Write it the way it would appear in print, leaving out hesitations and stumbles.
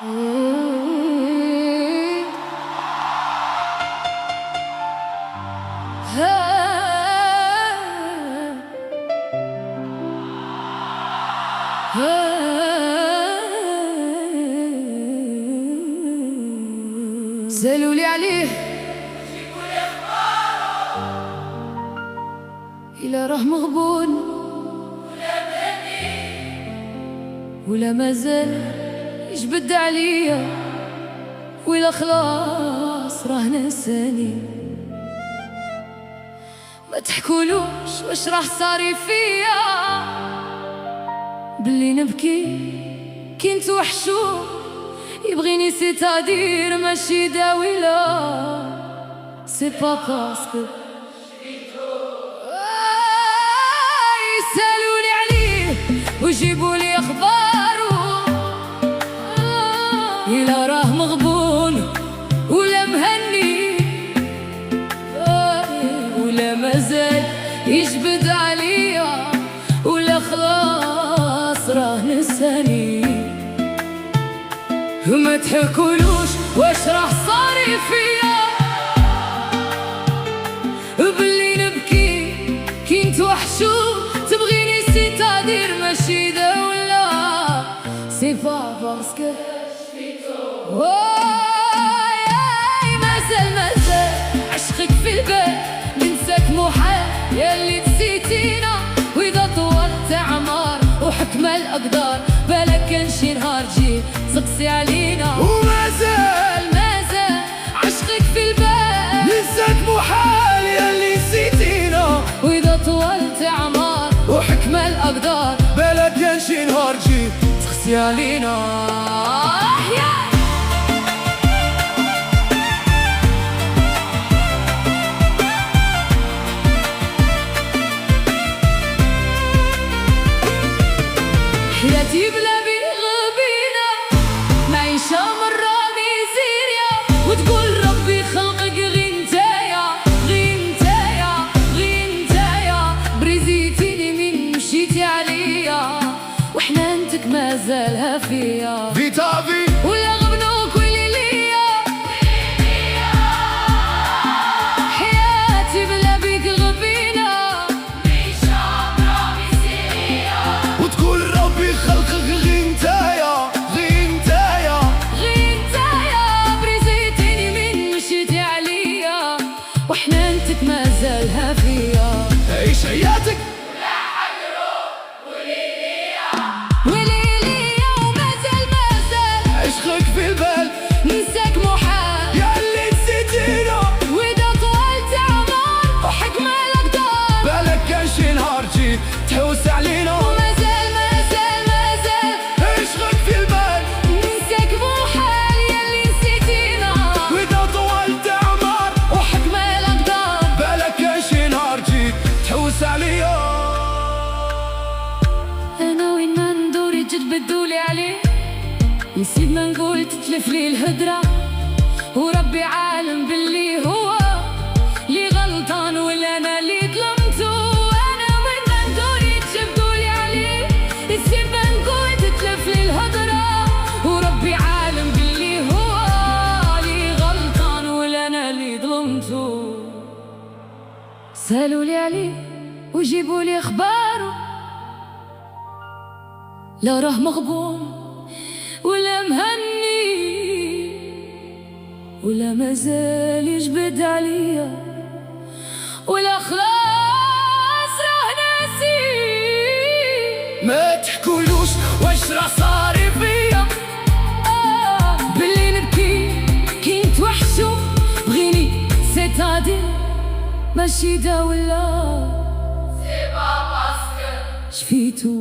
سألولي عليه إلا راه مغبون ولا مازال يجبد عليا، ولا خلاص راه نساني. ما تحكولوش واش راه صاري فيا، بلي نبكي كي نتوحشو يبغيني سيتادير ماشي داويلا. سي با باسكو يسالولي عليه ويجيبولي اخبارو، إلا راه مغبون ولا مهني، ولا مازال يجبد عليا، ولا خلاص راه نساني. وما تحكولوش واش راه صاري فيا، بلي نبكي كي نتوحشو تبغيني سيتادير ماشي داولا. سي با باسكو مازال عشقك في البال، ننساك محال ياللي نسيتينا. وإذا طولت عمار وحكم الأقدار، بالك كان شي نهار تجي تقسي علينا. ومازال عشقك في البال، ننساك محال ياللي نسيتينا. وإذا طولت عمار وحكم الأقدار، بالك كان شي نهار تجي تقسي علينا. حياتي بلا بيغبينا، معيشة مرة ميزيريا، وتقول ربي خلقك غي نتايا، غي نتايا، غي نتايا. بريزيتيني من مشيتي عليا، وحنانتك مازالها فيا. فيتافي ولا غبنوك ويلي ليا، حياتي بلا بيك غبينا، معيشة مرة ميزيريا، وتقول ربي خلقك غي نتايا، غي نتايا، غي نتايا. بريزيتيني من مشيتي عليا، وحنانتك مازالها فيا. عيش حياتك عشقك في البال، ننساك محال ياللي نسيتينا. وإذا طولت عمار وحكم الأقدار، بالك كان شي نهار تجي تحوس علينا. ومازال عشقك في البال، ننساك محال ياللي نسيتينا. وإذا طولت عمار وحكم الأقدار، بالك كان شي نهار تجي تحوس عليا. أنا وين ما ندور يجبدولي عليه، نسيت ما نقول تتلف لي الهدرة. وربي عالم باللي هو لي غلطان ولا أنا اللي ظلمته. أنا وين ما ندور يجبدولي عليه، نسيت ما نقول تتلف لي الهدرة. وربي عالم باللي هو لي غلطان ولا أنا اللي ظلمته. سألولي عليه وجيبولي أخباره، لا راه مغبون ولا مهني، ولا مازال يجبد عليا، ولا خلاص راه ناسي. ما تحكولوش واش راه صاري فيا، بلي نبكي كي نتوحشو بغيني سيتادير ماشي داولا. سي با باسكو شفيتو